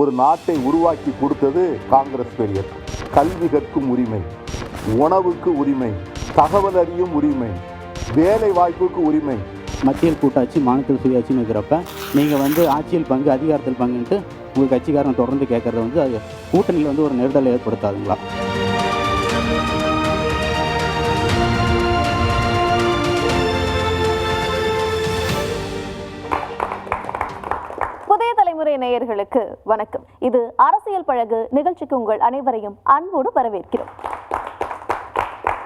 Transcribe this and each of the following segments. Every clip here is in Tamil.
ஒரு நாட்டை உருவாக்கி கொடுத்தது காங்கிரஸ் பெரியக்கம். கல்வி கற்கும் உரிமை, உணவுக்கு உரிமை, தகவல் அறியும் உரிமை, வேலை வாய்ப்புக்கு உரிமை. மத்தியில் கூட்டாட்சி, மாநிலத்தில் சுயாட்சின்னு இருக்கிறப்ப நீங்கள் ஆட்சியில் பங்கு, அதிகாரத்தில் பங்குன்ட்டு உங்கள் கட்சிக்காரன் தொடர்ந்து கேட்குறது அது கூட்டணியில் ஒரு நெருடலை ஏற்படுத்தாதுங்களா? நேயர்களுக்கு வணக்கம். இது அரசியல் பழகு நிகழ்ச்சிக்கு உங்கள் அனைவரையும் அன்போடு வரவேற்கிறோம்.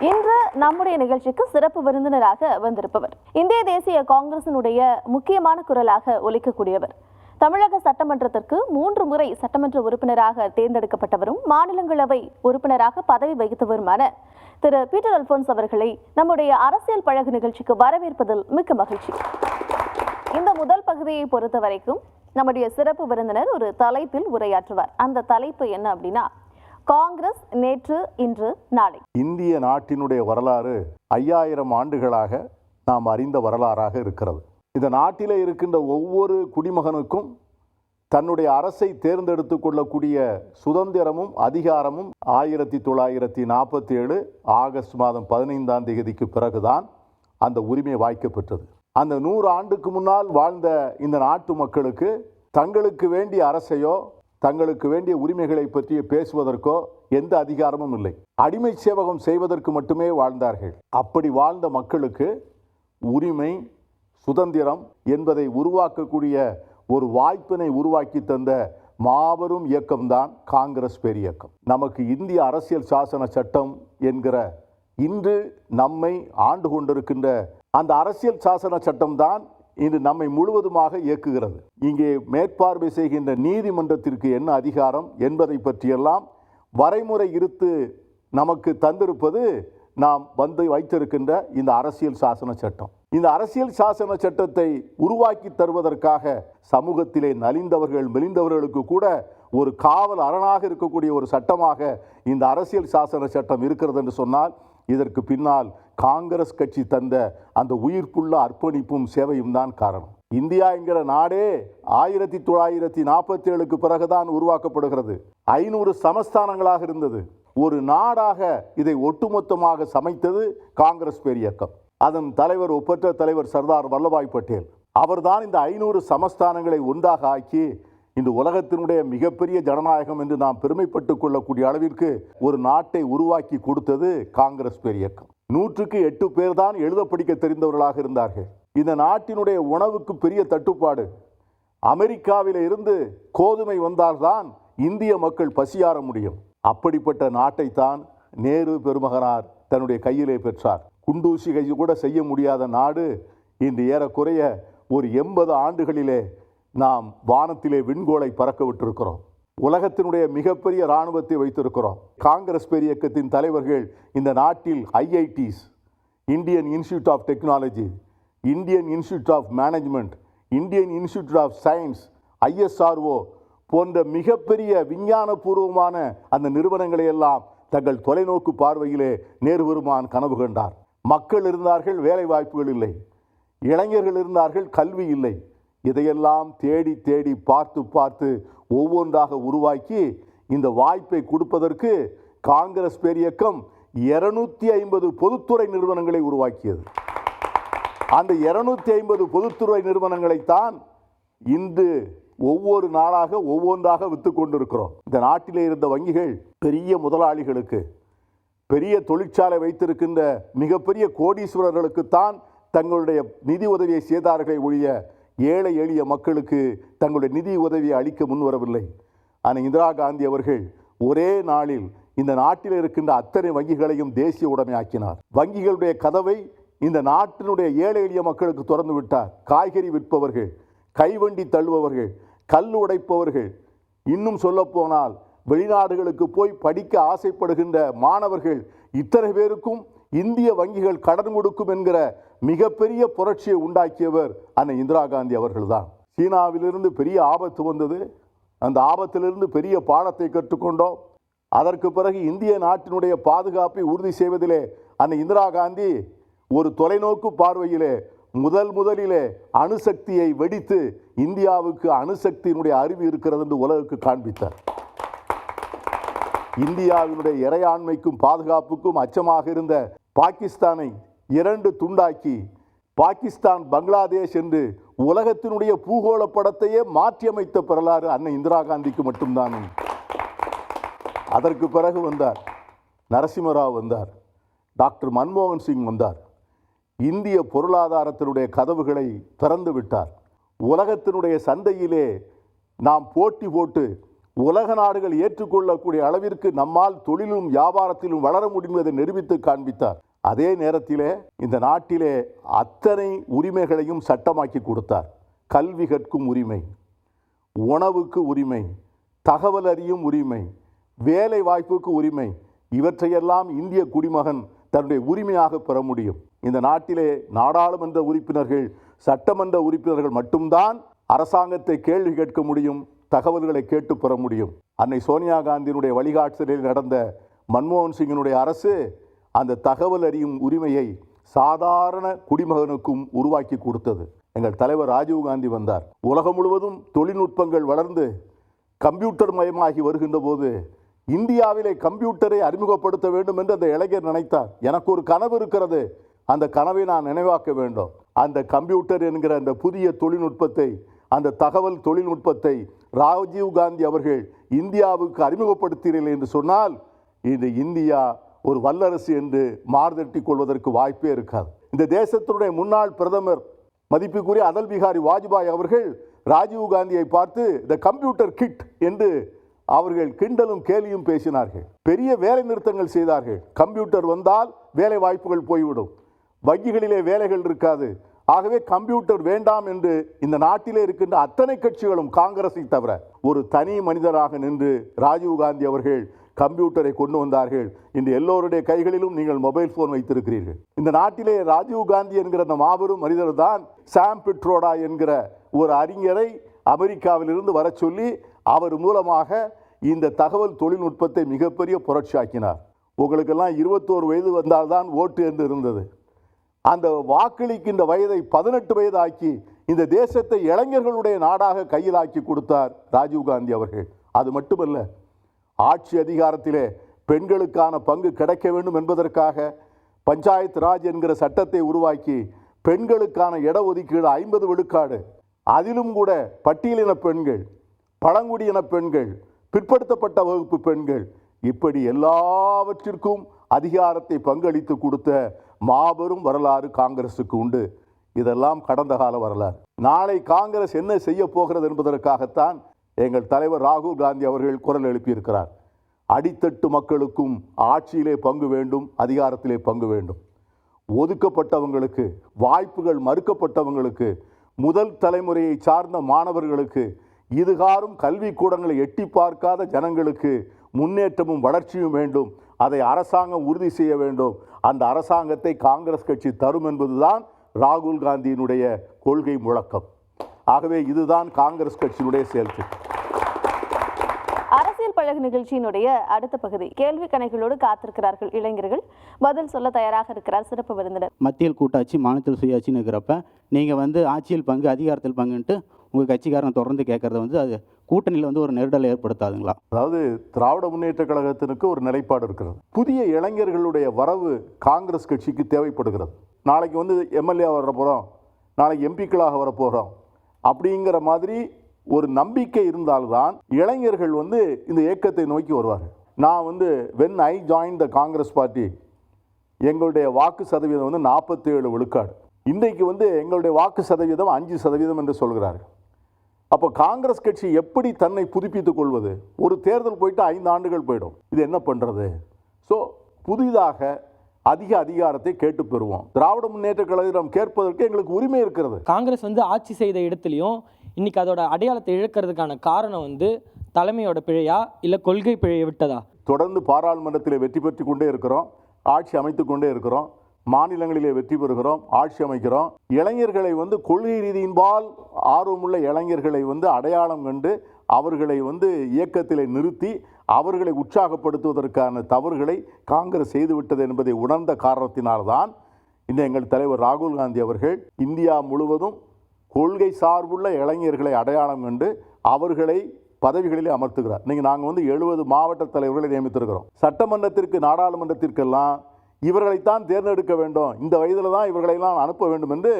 இன்று நம்முடைய நிகழ்ச்சிக்கு சிறப்பு விருந்தினராக வந்திருப்பவர் இந்திய தேசிய காங்கிரசினுடைய முக்கியமான குரலாக ஒலிக்கக்கூடியவர், தமிழக சட்டமன்றத்திற்கு 3 முறை சட்டமன்ற உறுப்பினராக தேர்ந்தெடுக்கப்பட்டவரும் மாநிலங்களவை உறுப்பினராக பதவி வகித்தவருமான திரு பீட்டர் அல்போன்ஸ் அவர்களை நம்முடைய அரசியல் பழகு நிகழ்ச்சிக்கு வரவேற்பதில் மிக்க மகிழ்ச்சி. இந்த முதல் பகுதியை பொறுத்த வரைக்கும் நம்முடைய சிறப்பு விருந்தினர் ஒரு தலைப்பில் உரையாற்றுவார். அந்த தலைப்பு என்ன அப்படின்னா, காங்கிரஸ் நேற்று, இன்று, நாளை. இந்திய நாட்டினுடைய வரலாறு 5000 ஆண்டுகளாக நாம் அறிந்த வரலாறாக இருக்கிறது. இந்த நாட்டிலே இருக்கின்ற ஒவ்வொரு குடிமகனுக்கும் தன்னுடைய அரசை தேர்ந்தெடுத்து கொள்ளக்கூடிய சுதந்திரமும் அதிகாரமும் 1947 ஆகஸ்ட் மாதம் 15ஆம் தேதிக்கு பிறகுதான் அந்த உரிமை வாய்க்கப்பெற்றது. அந்த 100 ஆண்டுக்கு முன்னால் வாழ்ந்த இந்த நாட்டு மக்களுக்கு தங்களுக்கு வேண்டிய அரசையோ தங்களுக்கு வேண்டிய உரிமைகளை பற்றி பேசுவதற்கோ எந்த அதிகாரமும் இல்லை. அடிமை சேவகம் செய்வதற்கு மட்டுமே வாழ்ந்தார்கள். அப்படி வாழ்ந்த மக்களுக்கு உரிமை, சுதந்திரம் என்பதை உருவாக்கக்கூடிய ஒரு வாய்ப்பினை உருவாக்கி தந்த மாபெரும் இயக்கம்தான் காங்கிரஸ் பேரியக்கம். நமக்கு இந்திய அரசியல் சாசன சட்டம் என்கிற இன்று நம்மை ஆண்டு கொண்டிருக்கின்ற அந்த அரசியல் சாசன சட்டம்தான் இன்று நம்மை முழுவதுமாக இயக்குகிறது. இங்கே மேற்பார்வை செய்கின்ற நீதிமன்றத்திற்கு என்ன அதிகாரம் என்பதை பற்றியெல்லாம் வரைமுறை இருத்து நமக்கு தந்திருப்பது நாம் வைத்திருக்கின்ற இந்த அரசியல் சாசன சட்டம். இந்த அரசியல் சாசன சட்டத்தை உருவாக்கி தருவதற்காக சமூகத்திலே நலிந்தவர்கள், மெலிந்தவர்களுக்கு கூட ஒரு காவல் அரணாக இருக்கக்கூடிய ஒரு சட்டமாக இந்த அரசியல் சாசன சட்டம் இருக்கிறது என்று சொன்னால் இதற்கு பின்னால் காங்கிரஸ் கட்சி தந்த அந்த உயிர்ப்புள்ள அர்ப்பணிப்பும் சேவையும் தான் காரணம். இந்தியா என்கிற நாடே 1947க்கு பிறகுதான் உருவாக்கப்படுகிறது. 500 சமஸ்தானங்களாக இருந்தது. ஒரு நாடாக இதை ஒட்டுமொத்தமாக சமைத்தது காங்கிரஸ் பேரியக்கம். அதன் தலைவர், ஒப்பற்ற தலைவர் சர்தார் வல்லபாய் பட்டேல் அவர்தான் இந்த 500 சமஸ்தானங்களை ஒன்றாக ஆக்கி இந்த உலகத்தினுடைய மிகப்பெரிய ஜனநாயகம் என்று நாம் பெருமைப்பட்டுக் கொள்ளக்கூடிய அளவிற்கு ஒரு நாட்டை உருவாக்கி கொடுத்தது காங்கிரஸ் பேரியக்கம். 100க்கு 8 பேர் தான் எழுத படிக்க தெரிந்தவர்களாக இருந்தார்கள். இந்த நாட்டினுடைய உணவுக்கு பெரிய தட்டுப்பாடு. அமெரிக்காவில இருந்து கோதுமை வந்தால்தான் இந்திய மக்கள் பசியாற முடியும். அப்படிப்பட்ட நாட்டை தான் நேரு பெருமகனார் தன்னுடைய கையிலே பெற்றார். குண்டூசி கை கூட செய்ய முடியாத நாடு இன்று ஏறக்குறைய ஒரு 80 ஆண்டுகளிலே நாம் வானத்திலே விண்கோளை பறக்க விட்டிருக்கிறோம். உலகத்தினுடைய மிகப்பெரிய இராணுவத்தை வைத்திருக்கிறோம். காங்கிரஸ் பேரியக்கத்தின் தலைவர்கள் இந்த நாட்டில் IITs, Indian institute of technology, Indian institute of management, Indian institute of science, ISRO போன்ற மிகப்பெரிய விஞ்ஞானபூர்வமான அந்த நிறுவனங்களை எல்லாம் தங்கள் தொலைநோக்கு பார்வையிலே நேரு பெருமான் கனவு கண்டார். மக்கள் இருந்தார்கள், வேலை வாய்ப்புகள் இல்லை. இளைஞர்கள் இருந்தார்கள், கல்வி இல்லை. இதையெல்லாம் தேடி தேடி பார்த்து ஒவ்வொன்றாக உருவாக்கி இந்த வாய்ப்பை கொடுப்பதற்கு காங்கிரஸ் பேரியக்கம் 250 பொதுத்துறை நிறுவனங்களை உருவாக்கியது. அந்த 250 பொதுத்துறை நிறுவனங்களைத்தான் இன்று ஒவ்வொரு நாளாக ஒவ்வொன்றாக விற்று கொண்டிருக்கிறோம். இந்த நாட்டிலே இருந்த வங்கிகள் பெரிய முதலாளிகளுக்கு, பெரிய தொழிற்சாலை வைத்திருக்கின்ற மிகப்பெரிய கோடீஸ்வரர்களுக்குத்தான் தங்களுடைய நிதி உதவியை செய்தார்களே ஒழிய ஏழை எளிய மக்களுக்கு தங்களுடைய நிதி உதவியை அளிக்க முன்வரவில்லை. ஆனால் இந்திரா காந்தி அவர்கள் ஒரே நாளில் இந்த நாட்டில் இருக்கின்ற அத்தனை வங்கிகளையும் தேசிய உடைமையாக்கினார். வங்கிகளுடைய கதவை இந்த நாட்டினுடைய ஏழை எளிய மக்களுக்கு திறந்து விட்டார். காய்கறி விற்பவர்கள், கைவண்டி தள்ளுபவர்கள், கல் உடைப்பவர்கள், இன்னும் சொல்லப்போனால் வெளிநாடுகளுக்கு போய் படிக்க ஆசைப்படுகின்ற மாணவர்கள், இத்தனை பேருக்கும் இந்திய வங்கிகள் கடன் கொடுக்கும் என்கிற மிகப்பெரிய புரட்சியை உண்டாக்கியவர் அன்னை இந்திரா காந்தி அவர்கள்தான். சீனாவிலிருந்து பெரிய ஆபத்து வந்தது. அந்த ஆபத்திலிருந்து பெரிய பாடத்தை கற்றுக்கொண்டோம். அதற்கு பிறகு இந்திய நாட்டினுடைய பாதுகாப்பை உறுதி செய்வதிலே அன்னை இந்திரா காந்தி ஒரு தொலைநோக்கு பார்வையிலே முதலிலே அணுசக்தியை வெடித்து இந்தியாவுக்கு அணுசக்தியினுடைய அறிவு இருக்கிறது என்று உலகுக்கு காண்பித்தார். இந்தியாவினுடைய இறையாண்மைக்கும் பாதுகாப்புக்கும் அச்சமாக இருந்த பாகிஸ்தானை 2 துண்டாக்கி பாகிஸ்தான் பங்களாதேஷ் என்று உலகத்தினுடைய பூகோள படத்தையே மாற்றியமைத்த வரலாறு அன்னை இந்திரா காந்திக்கு மட்டும்தான். அதற்கு பிறகு வந்தார் நரசிம்மராவ், வந்தார் டாக்டர் மன்மோகன் சிங், வந்தார். இந்திய பொருளாதாரத்தினுடைய கதவுகளை திறந்து விட்டார். உலகத்தினுடைய சந்தையிலே நாம் போட்டி போட்டு உலக நாடுகள் ஏற்றுக்கொள்ளக்கூடிய அளவிற்கு நம்மால் தொழிலும் வியாபாரத்திலும் வளர முடியும் என்பதை நிரூபித்து காண்பித்தார். அதே நேரத்திலே இந்த நாட்டிலே அத்தனை உரிமைகளையும் சட்டமாக்கி கொடுத்தார். கல்வி கற்கும் உரிமை, உணவுக்கு உரிமை, தகவல் அறியும் உரிமை, வேலை வாய்ப்புக்கு உரிமை, இவற்றையெல்லாம் இந்திய குடிமகன் தன்னுடைய உரிமையாக பெற முடியும். இந்த நாட்டிலே நாடாளுமன்ற உறுப்பினர்கள், சட்டமன்ற உறுப்பினர்கள் மட்டும்தான் அரசாங்கத்தை கேள்வி கேட்க முடியும், தகவல்களை கேட்டு பெற முடியும். அன்னை சோனியா காந்தியினுடைய வழிகாட்டுதலில் நடந்த மன்மோகன் சிங்கினுடைய அரசு அந்த தகவல் அறியும் உரிமையை சாதாரண குடிமகனுக்கும் உருவாக்கி கொடுத்தது. எங்கள் தலைவர் ராஜீவ் காந்தி வந்தார். உலகம் முழுவதும் தொழில்நுட்பங்கள் வளர்ந்து கம்ப்யூட்டர் மயமாகி வருகின்ற போது இந்தியாவிலே கம்ப்யூட்டரை அறிமுகப்படுத்த வேண்டும் என்று அந்த இளைஞர் நினைத்தார். எனக்கு ஒரு கனவு இருக்கிறது, அந்த கனவை நான் நினைவாக்க வேண்டும். அந்த கம்ப்யூட்டர் என்கிற அந்த புதிய தொழில்நுட்பத்தை, அந்த தகவல் தொழில்நுட்பத்தை ராஜீவ் காந்தி அவர்கள் இந்தியாவுக்கு அறிமுகப்படுத்தீர்கள் என்று சொன்னால் இது இந்தியா ஒரு வல்லரசு என்று மார்தட்டிக் கொள்வதற்கு வாய்ப்பே இருக்காது. இந்த தேசத்தினுடைய முன்னாள் பிரதமர் மதிப்புக்குரிய அடல் பிகாரி வாஜ்பாய் அவர்கள் ராஜீவ் காந்தியை பார்த்து த கம்ப்யூட்டர் கிட் என்று அவர்கள் கிண்டலும் கேலியும் பேசினார்கள். பெரிய வேலை நிறுத்தங்கள் செய்தார்கள். கம்ப்யூட்டர் வந்தால் வேலை வாய்ப்புகள் போய்விடும், வங்கிகளிலே வேலைகள் இருக்காது, ஆகவே கம்ப்யூட்டர் வேண்டாம் என்று இந்த நாட்டிலே இருக்கின்ற அத்தனை கட்சிகளும் காங்கிரஸை தவிர ஒரு தனி மனிதராக நின்று ராஜீவ் காந்தி அவர்கள் கம்ப்யூட்டரை கொண்டு வந்தார்கள். இன்று எல்லோருடைய கைகளிலும் நீங்கள் மொபைல் போன் வைத்திருக்கிறீர்கள். இந்த நாட்டிலே ராஜீவ் காந்தி என்கிற அந்த மாபெரும் மனிதர் தான் சாம் பிட்ரோடா என்கிற ஒரு அறிஞரை அமெரிக்காவிலிருந்து வர சொல்லி அவர் மூலமாக இந்த தகவல் தொழில்நுட்பத்தை மிகப்பெரிய புரட்சியாக்கினார். உங்களுக்கெல்லாம் 21 வயது வந்தால்தான் ஓட்டு என்று இருந்தது. அந்த வாக்களிக்கின்ற வயதை 18 வயது ஆக்கி இந்த தேசத்தை இளைஞர்களுடைய நாடாக கையிலாக்கி கொடுத்தார் ராஜீவ் காந்தி அவர்கள். அது மட்டுமல்ல, ஆட்சி அதிகாரத்திலே பெண்களுக்கான பங்கு கிடைக்க வேண்டும் என்பதற்காக பஞ்சாயத்து ராஜ் என்கிற சட்டத்தை உருவாக்கி பெண்களுக்கான இடஒதுக்கீடு 50 விழுக்காடு, அதிலும் கூட பட்டியலின பெண்கள், பழங்குடியின பெண்கள், பிற்படுத்தப்பட்ட வகுப்பு பெண்கள், இப்படி எல்லாவற்றிற்கும் அதிகாரத்தை பங்களித்து கொடுத்த மாபெரும் வரலாறு காங்கிரசுக்கு உண்டு. இதெல்லாம் கடந்த கால வரலாறு. நாளை காங்கிரஸ் என்ன செய்ய போகிறது என்பதற்காகத்தான் எங்கள் தலைவர் ராகுல் காந்தி அவர்கள் குரல் எழுப்பியிருக்கிறார். அடித்தட்டு மக்களுக்கும் ஆட்சியிலே பங்கு வேண்டும், அதிகாரத்திலே பங்கு வேண்டும். ஒதுக்கப்பட்டவங்களுக்கு, வாய்ப்புகள் மறுக்கப்பட்டவங்களுக்கு, முதல் தலைமுறையை சார்ந்த மாணவர்களுக்கு, இதுகாரும் கல்விக்கூடங்களை எட்டி பார்க்காத ஜனங்களுக்கு முன்னேற்றமும் வளர்ச்சியும் வேண்டும். அதை அரசாங்கம் உறுதி செய்ய வேண்டும். அந்த அரசாங்கத்தை காங்கிரஸ் கட்சி தரும் என்பதுதான் ராகுல் காந்தியினுடைய கொள்கை முழக்கம். ஆகவே இதுதான் காங்கிரஸ் கட்சியினுடைய செயல்திட்டம். அரசியல் பழகு நிகழ்ச்சியினுடைய அடுத்த பகுதி கேள்வி கணைகளோடு காத்திருக்கிறார்கள் இளைஞர்கள். பதில் சொல்ல தயாராக இருக்கிறார் சிறப்பு விருந்தினர். மத்தியில் கூட்டாட்சி, மாநிலத்தில் சுயாட்சின்னு இருக்கிறப்ப நீங்கள் ஆட்சியில் பங்கு, அதிகாரத்தில் பங்குன்ட்டு உங்கள் கட்சிக்காரன் தொடர்ந்து கேட்குறது அது கூட்டணியில் ஒரு நெருடலை ஏற்படுத்தாதுங்களா? அதாவது திராவிட முன்னேற்ற கழகத்திற்கு ஒரு நிலைப்பாடு இருக்கிறது. புதிய இளைஞர்களுடைய வரவு காங்கிரஸ் கட்சிக்கு தேவைப்படுகிறது. நாளைக்கு எம்எல்ஏ வர போகிறோம், நாளைக்கு எம்பிக்களாக வரப்போகிறோம் அப்படிங்கிற மாதிரி ஒரு நம்பிக்கை இருந்தால்தான் இளைஞர்கள் இந்த இயக்கத்தை நோக்கி வருவார்கள். நான் when I joined the Congress party எங்களுடைய வாக்கு சதவீதம் 47 விழுக்காடு. இன்றைக்கு எங்களுடைய வாக்கு சதவீதம் 5% என்று சொல்கிறார்கள். அப்போ காங்கிரஸ் கட்சி எப்படி தன்னை புதுப்பித்துக் கொள்வது? ஒரு தேர்தல் போயிட்டு 5 ஆண்டுகள் போயிடும். இது என்ன பண்ணுறது? ஸோ புதிதாக அதிக அதிகாரத்தை கேட்டு பெறுவோம். திராவிட முன்னேற்ற கழகம் கேட்பதற்கு எங்களுக்கு உரிமை இருக்கிறது. காங்கிரஸ் ஆட்சி செய்த இடத்துலையும் இன்னைக்கு அதோட அடையாளத்தை இழக்கிறதுக்கான காரணம் தலைமையோட பிழையா இல்லை கொள்கை பிழையை விட்டதா? தொடர்ந்து பாராளுமன்றத்தில் வெற்றி பெற்று கொண்டே இருக்கிறோம், ஆட்சி அமைத்து கொண்டே இருக்கிறோம், மாநிலங்களிலே வெற்றி பெறுகிறோம், ஆட்சி அமைக்கிறோம். இளைஞர்களை கொள்கை ரீதியின்பால் ஆர்வமுள்ள இளைஞர்களை அடையாளம் கண்டு அவர்களை இயக்கத்திலே நிறுத்தி அவர்களை உற்சாகப்படுத்துவதற்கான தவறுகளை காங்கிரஸ் செய்துவிட்டது என்பதை உணர்ந்த காரணத்தினால்தான் இன்னும் எங்கள் தலைவர் ராகுல் காந்தி அவர்கள் இந்தியா முழுவதும் கொள்கை சார்புள்ள இளைஞர்களை அடையாளம் கண்டு அவர்களை பதவிகளிலே அமர்த்துகிறார். இன்னைக்கு நாங்கள் வந்து 70 மாவட்ட தலைவர்களை நியமித்திருக்கிறோம். சட்டமன்றத்திற்கு நாடாளுமன்றத்திற்கெல்லாம் இவர்களைத்தான் தேர்ந்தெடுக்க வேண்டும், இந்த வயதில் தான் இவர்களெல்லாம் அனுப்ப வேண்டும் என்று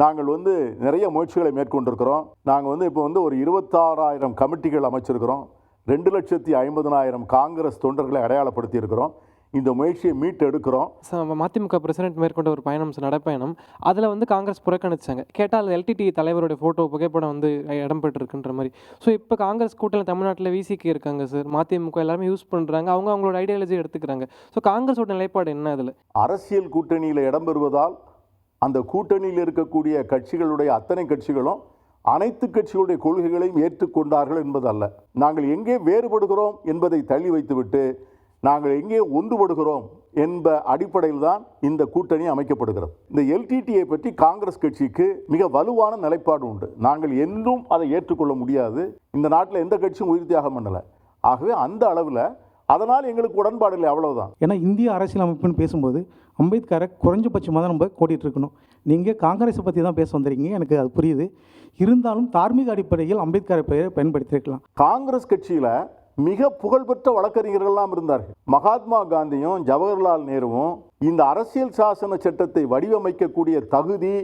நாங்கள் வந்து நிறைய முயற்சிகளை மேற்கொண்டிருக்கிறோம். நாங்கள் வந்து இப்போ வந்து ஒரு 26,000 கமிட்டிகள் அமைச்சிருக்கிறோம். 2,50,000 காங்கிரஸ் தொண்டர்களை அடையாளப்படுத்தி இருக்கிறோம். இந்த முயற்சியை மீட்டு எடுக்கிறோம். மதிமுக பிரசிடென்ட் மேற்கொண்ட ஒரு பயணம் நடைப்பயணம், அதில் வந்து காங்கிரஸ் புறக்கணிச்சாங்க. கேட்டால் எல்டிடி தலைவருடைய ஃபோட்டோ புகைப்படம் வந்து இடம்பெற்றிருக்குன்ற மாதிரி. ஸோ இப்போ காங்கிரஸ் கூட்டணி தமிழ்நாட்டில் விசிக்கு இருக்காங்க சார், மதிமுக எல்லாருமே யூஸ் பண்ணுறாங்க, அவங்களோட ஐடியாலஜி எடுத்துக்கிறாங்க. ஸோ காங்கிரஸோட நிலைப்பாடு என்ன? அதில் அரசியல் கூட்டணியில் இடம்பெறுவதால் அந்த கூட்டணியில் இருக்கக்கூடிய கட்சிகளுடைய அத்தனை கட்சிகளும் அனைத்து கட்சிகளுடைய கொள்கைகளையும் ஏற்றுக்கொண்டார்கள் என்பதல்ல. நாங்கள் எங்கே வேறுபடுகிறோம் என்பதை தள்ளி வைத்துவிட்டு நாங்கள் எங்கே ஒன்றுபடுகிறோம் என்ப அடிப்படையில் தான் இந்த கூட்டணி அமைக்கப்படுகிறது. இந்த எல்டிடியை பற்றி காங்கிரஸ் கட்சிக்கு மிக வலுவான நிலைப்பாடு உண்டு. நாங்கள் என்றும் அதை ஏற்றுக்கொள்ள முடியாது. இந்த நாட்டில் எந்த கட்சியும் உயிர் தியாகம் பண்ணலை. ஆகவே அந்த அளவில் அதனால் எங்களுக்கு உடன்பாடு இல்லை, அவ்வளவுதான். ஏன்னா இந்திய அரசியலமைப்புன்னு பேசும்போது அம்பேத்கரை குறைஞ்சபட்சமாக தான் நம்ம கோடிட்டு இருக்கணும். நீங்கள் காங்கிரஸை பற்றி தான் பேச வந்துருக்கீங்க, எனக்கு அது புரியுது. இருந்தாலும் தார்மீக அடிப்படையில் அம்பேத்கரை பெயரை பயன்படுத்தியிருக்கலாம். காங்கிரஸ் கட்சியில் மிக புகழ்பெற்ற வழக்கறிஞர்கள்லாம் இருந்தார்கள். மகாத்மா காந்தியும் ஜவஹர்லால் நேருவும் இந்த அரசியல் சாசன சட்டத்தை வடிவமைக்கக்கூடிய தகுதி,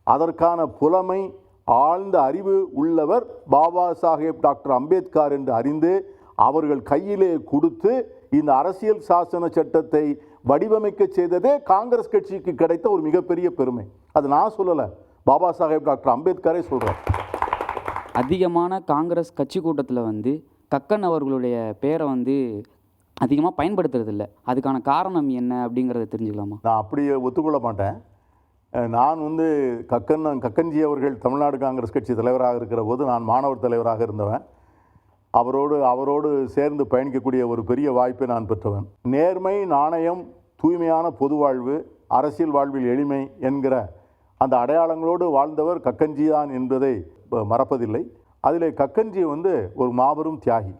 அதற்கான புலமை, ஆழ்ந்த அறிவு உள்ளவர் பாபா சாஹேப் டாக்டர் அம்பேத்கர் என்று அறிந்து அவர்கள் கையிலே கொடுத்து இந்த அரசியல் சாசன சட்டத்தை வடிவமைக்க செய்ததே காங்கிரஸ் கட்சிக்கு கிடைத்த ஒரு மிகப்பெரிய பெருமை. அது நான் சொல்லலை, பாபா சாஹேப் டாக்டர் அம்பேத்கரே சொல்கிறார். அதிகமான காங்கிரஸ் கட்சி கூட்டத்தில் வந்து கக்கன் அவர்களுடைய பேரை வந்து அதிகமாக பயன்படுத்துறதில்ல. அதுக்கான காரணம் என்ன அப்படிங்கிறத தெரிஞ்சுக்கலாமா? நான் அப்படியே ஒத்துக்கொள்ள மாட்டேன். நான் வந்து கக்கன்ஜி அவர்கள் தமிழ்நாடு காங்கிரஸ் கட்சி தலைவராக இருக்கிற போது நான் மாணவர் தலைவராக இருந்தவன். அவரோடு சேர்ந்து பயணிக்கக்கூடிய ஒரு பெரிய வாய்ப்பை நான் பெற்றவன். நேர்மை, நாணயம், தூய்மையான பொது வாழ்வு, அரசியல் வாழ்வில் எளிமை என்கிற அந்த அடையாளங்களோடு வாழ்ந்தவர் கக்கன்ஜி தான் என்பதை மறப்பதில்லை. அதில் கக்கன்ஜி வந்து ஒரு மாபெரும் தியாகி,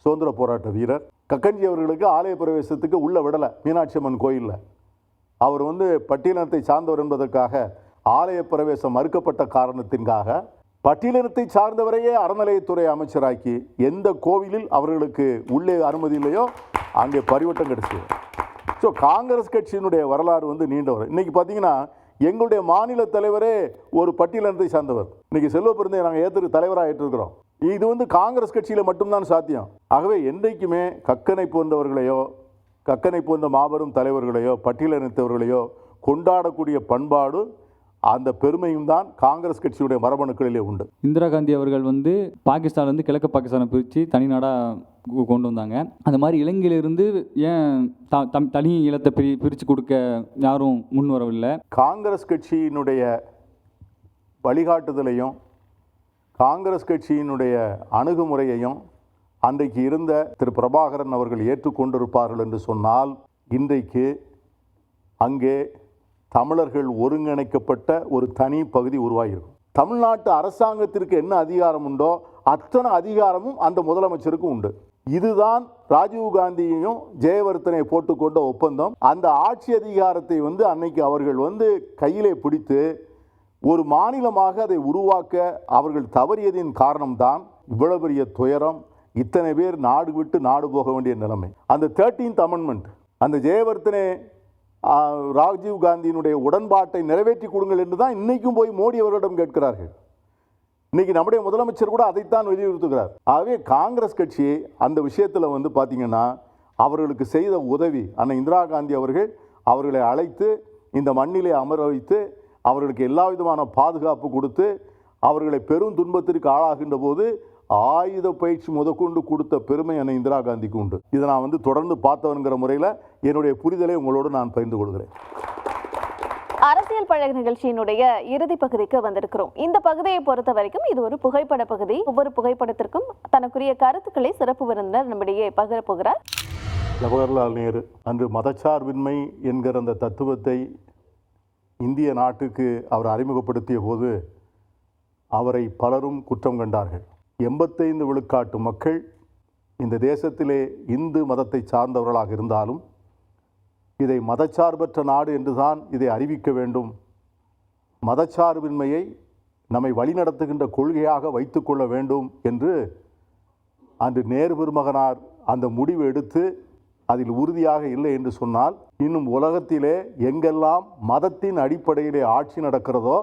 சுதந்திர போராட்ட வீரர். கக்கன்ஜி அவர்களுக்கு ஆலய பிரவேசத்துக்கு உள்ள விடலை மீனாட்சி அம்மன் கோயிலில். அவர் வந்து பட்டியலினத்தை சார்ந்தவர் என்பதற்காக ஆலய பிரவேசம் மறுக்கப்பட்ட காரணத்திற்காக பட்டியலினத்தை சார்ந்தவரையே அறநிலையத்துறை அமைச்சராக்கி எந்த கோவிலில் அவர்களுக்கு உள்ளே அனுமதி இல்லையோ அங்கே பரிவட்டம் கிடைச்சது. ஸோ காங்கிரஸ் கட்சியினுடைய வரலாறு வந்து நீண்டவர். இன்றைக்கி பார்த்தீங்கன்னா எங்களுடைய மாநில தலைவரே ஒரு பட்டியலினத்தை சார்ந்தவர். இன்றைக்கி செல்வ பெருந்தையை நாங்கள் ஏற்று தலைவராக ஏற்றிருக்கிறோம். இது வந்து காங்கிரஸ் கட்சியில் மட்டும்தான் சாத்தியம். ஆகவே என்றைக்குமே கக்கனை போன்ற மாபெரும் தலைவர்களையோ பட்டியலினத்தவர்களையோ கொண்டாடக்கூடிய பண்பாடு, அந்த பெருமையும் தான் காங்கிரஸ் கட்சியுடைய மரபணுக்களிலே உண்டு. இந்திரா காந்தி அவர்கள் வந்து பாகிஸ்தான்லேருந்து கிழக்கு பாகிஸ்தானை பிரித்து தனி நாடாக கொண்டு வந்தாங்க. அந்த மாதிரி இலங்கையிலிருந்து ஏன் தனி ஈழத்தை பிரித்து கொடுக்க யாரும் முன் வரவில்லை? காங்கிரஸ் கட்சியினுடைய வழிகாட்டுதலையும் காங்கிரஸ் கட்சியினுடைய அணுகுமுறையையும் அன்றைக்கு இருந்த திரு பிரபாகரன் அவர்கள் ஏற்றுக்கொண்டிருப்பார்கள் என்று சொன்னால் இன்றைக்கு அங்கே தமிழர்கள் ஒருங்கிணைக்கப்பட்ட ஒரு தனி பகுதி உருவாகியிருக்கும். தமிழ்நாட்டு அரசாங்கத்திற்கு என்ன அதிகாரம் உண்டோ அத்தனை அதிகாரமும் அந்த முதலமைச்சருக்கு உண்டு. இதுதான் ராஜீவ்காந்தியையும் ஜெயவர்தனை போட்டுக்கொண்ட ஒப்பந்தம். அந்த ஆட்சி அதிகாரத்தை வந்து அன்னைக்கு அவர்கள் வந்து கையிலே பிடித்து ஒரு மாநிலமாக அதை உருவாக்க அவர்கள் தவறியதின் காரணம்தான் இவ்வளவு பெரிய துயரம். இத்தனை பேர் நாடு விட்டு நாடு போக வேண்டிய நிலைமை. அந்த 13th அமெண்ட்மெண்ட், அந்த ஜெயவர்தனே ராஜீவ் காந்தியினுடைய உடன்பாட்டை நிறைவேற்றி கொடுங்கள் என்று தான் இன்றைக்கும் போய் மோடி அவர்களிடம் கேட்கிறார்கள். இன்றைக்கி நம்முடைய முதலமைச்சர் கூட அதைத்தான் வலியுறுத்துகிறார். ஆகவே காங்கிரஸ் கட்சி அந்த விஷயத்தில் வந்து பார்த்திங்கன்னா அவர்களுக்கு செய்த உதவி, அன்னை இந்திரா காந்தி அவர்களை அழைத்து இந்த மண்ணிலே அமர வைத்து அவர்களுக்கு எல்லா விதமான பாதுகாப்பு கொடுத்து அவர்களை பெரும் துன்பத்திற்கு ஆளாகின்ற போது ஆயுத பயிற்சி முதற்கொண்டு கொடுத்த பெருமை அன்னை இந்திரா காந்திக்கு உண்டு. இதை நான் வந்து தொடர்ந்து பார்த்தவன்கிற முறையில் என்னுடைய புரிதலை உங்களோடு நான் பகிர்ந்து கொள்கிறேன். அரசியல் பழகு நிகழ்ச்சியினுடைய இறுதி பகுதிக்கு வந்திருக்கிறோம். இந்த பகுதியை பொறுத்த வரைக்கும் இது ஒரு புகைப்பட பகுதி. ஒவ்வொரு புகைப்படத்திற்கும் தனக்குரிய கருத்துக்களை சிறப்பு விருந்தினர் நம்மிடையே பகிர போகிறார். ஜவஹர்லால் நேரு அன்று மதச்சார்பின்மை என்கிற அந்த தத்துவத்தை இந்திய நாட்டுக்கு அவர் அறிமுகப்படுத்திய போது அவரை பலரும் குற்றம் கண்டார்கள். 85 விழுக்காட்டு மக்கள் இந்த தேசத்திலே இந்து மதத்தை சார்ந்தவர்களாக இருந்தாலும் இதை மதச்சார்பற்ற நாடு என்றுதான் இதை அறிவிக்க வேண்டும். மதச்சார்பின்மையை நம்மை வழிநடத்துகின்ற கொள்கையாக வைத்துக்கொள்ள வேண்டும் என்று அன்று நேரு பெருமகனார் அந்த முடிவு எடுத்து அதில் உறுதியாக இல்லை என்று சொன்னால், இன்னும் உலகத்திலே எங்கெல்லாம் மதத்தின் அடிப்படையிலே ஆட்சி நடக்கிறதோ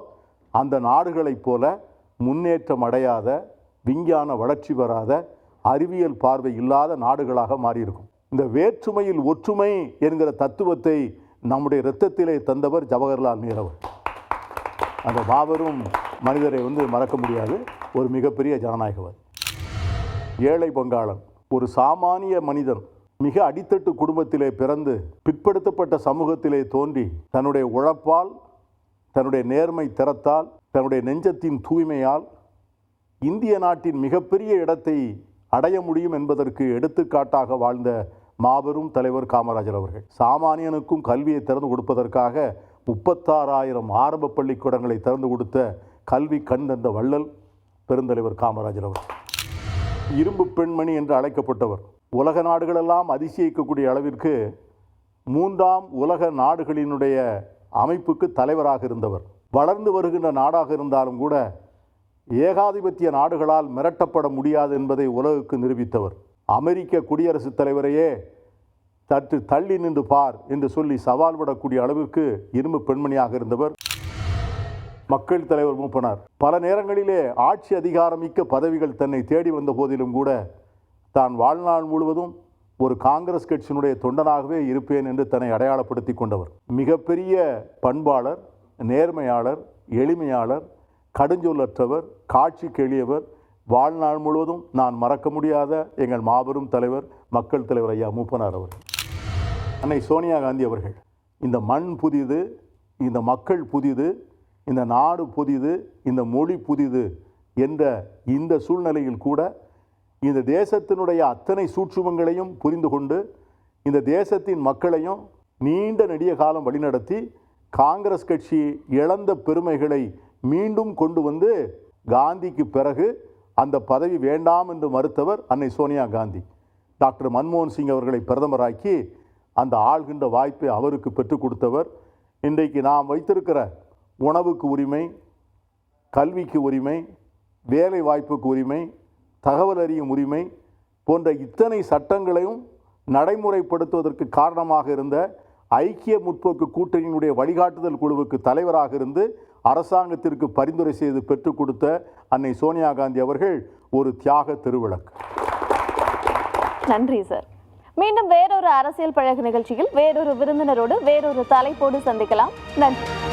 அந்த நாடுகளைப் போல முன்னேற்றம் அடையாத, விஞ்ஞான வளர்ச்சி பெறாத, அறிவியல் பார்வை இல்லாத நாடுகளாக மாறியிருக்கும். இந்த வேற்றுமையில் ஒற்றுமை என்கிற தத்துவத்தை நம்முடைய இரத்தத்திலே தந்தவர் ஜவஹர்லால் நேரு. அந்த மாபெரும் மனிதரை மறக்க முடியாது. ஒரு மிகப்பெரிய ஜனநாயகவாதி. ஏழை பங்காளன், ஒரு சாமானிய மனிதன், மிக அடித்தட்டு குடும்பத்திலே பிறந்து பிற்படுத்தப்பட்ட சமூகத்திலே தோன்றி தன்னுடைய உழைப்பால், தன்னுடைய நேர்மை திறத்தால், தன்னுடைய நெஞ்சத்தின் தூய்மையால் இந்திய நாட்டின் மிகப்பெரிய இடத்தை அடைய முடியும் என்பதற்கு எடுத்துக்காட்டாக வாழ்ந்த மாபெரும் தலைவர் காமராஜர் அவர்கள். சாமானியனுக்கும் கல்வியை திறந்து கொடுப்பதற்காக 36,000 ஆரம்ப பள்ளிக்கூடங்களை திறந்து கொடுத்த கல்வி கண் தந்த வள்ளல் பெருந்தலைவர் காமராஜர் அவர்கள். இரும்பு பெண்மணி என்று அழைக்கப்பட்டவர். உலக நாடுகளெல்லாம் அதிசயிக்கக்கூடிய அளவிற்கு 3ஆம் உலக நாடுகளினுடைய அமைப்புக்கு தலைவராக இருந்தவர். வளர்ந்து வருகின்ற நாடாக இருந்தாலும் கூட ஏகாதிபத்திய நாடுகளால் மிரட்டப்பட முடியாது என்பதை உலகுக்கு நிரூபித்தவர். அமெரிக்க குடியரசுத் தலைவரையே சற்று தள்ளி நின்று பார் என்று சொல்லி சவால் விடக்கூடிய அளவிற்கு இரும்பு பெண்மணியாக இருந்தவர். மக்கள் தலைவர் மூப்பனார் பல நேரங்களிலே ஆட்சி அதிகாரமிக்க பதவிகள் தன்னை தேடி வந்த போதிலும் கூட தான் வாழ்நாள் முழுவதும் ஒரு காங்கிரஸ் கட்சியினுடைய தொண்டனாகவே இருப்பேன் என்று தன்னை அடையாளப்படுத்தி கொண்டவர். மிகப்பெரிய பண்பாளர், நேர்மையாளர், எளிமையாளர், கடுஞ்சொல்லற்றவர், காட்சிக்கு எளியவர். வாழ்நாள் முழுவதும் நான் மறக்க முடியாத எங்கள் மாபெரும் தலைவர் மக்கள் தலைவர் ஐயா மூப்பனார் அவர்கள். அன்னை சோனியா காந்தி அவர்கள், இந்த மண் புதிது, இந்த மக்கள் புதிது, இந்த நாடு புதிது, இந்த மொழி புதிது என்ற இந்த சூழ்நிலையில் கூட இந்த தேசத்தினுடைய அத்தனை சூட்சுமங்களையும் புரிந்து கொண்டு இந்த தேசத்தின் மக்களையும் நீண்ட நெடிய காலம் வழிநடத்தி காங்கிரஸ் கட்சி இழந்த பெருமைகளை மீண்டும் கொண்டு வந்து காந்திக்கு பிறகு அந்த பதவி வேண்டாம் என்று மறுத்தவர் அன்னை சோனியா காந்தி. டாக்டர் மன்மோகன் சிங் அவர்களை பிரதமராக்கி அந்த ஆள்கின்ற வாய்ப்பை அவருக்கு பெற்றுக் கொடுத்தவர். இன்றைக்கு நாம் வைத்திருக்கிற உணவுக்கு உரிமை, கல்விக்கு உரிமை, வேலை வாய்ப்புக்கு உரிமை, தகவல் அறியும் உரிமை போன்ற இத்தனை சட்டங்களையும் நடைமுறைப்படுத்துவதற்கு காரணமாக இருந்த ஐக்கிய முற்போக்கு கூட்டணியினுடைய வழிகாட்டுதல் குழுவுக்கு தலைவராக இருந்து அரசாங்கத்திற்கு பரிந்துரை செய்து பெற்றுக் கொடுத்த அன்னை சோனியா காந்தி அவர்கள் ஒரு தியாக திருவிளக்கு. நன்றி சார். மீண்டும் வேறொரு அரசியல் பழகு நிகழ்ச்சியில் வேறொரு விருந்தினரோடு வேறொரு தலைப்போடு சந்திக்கலாம். நன்றி.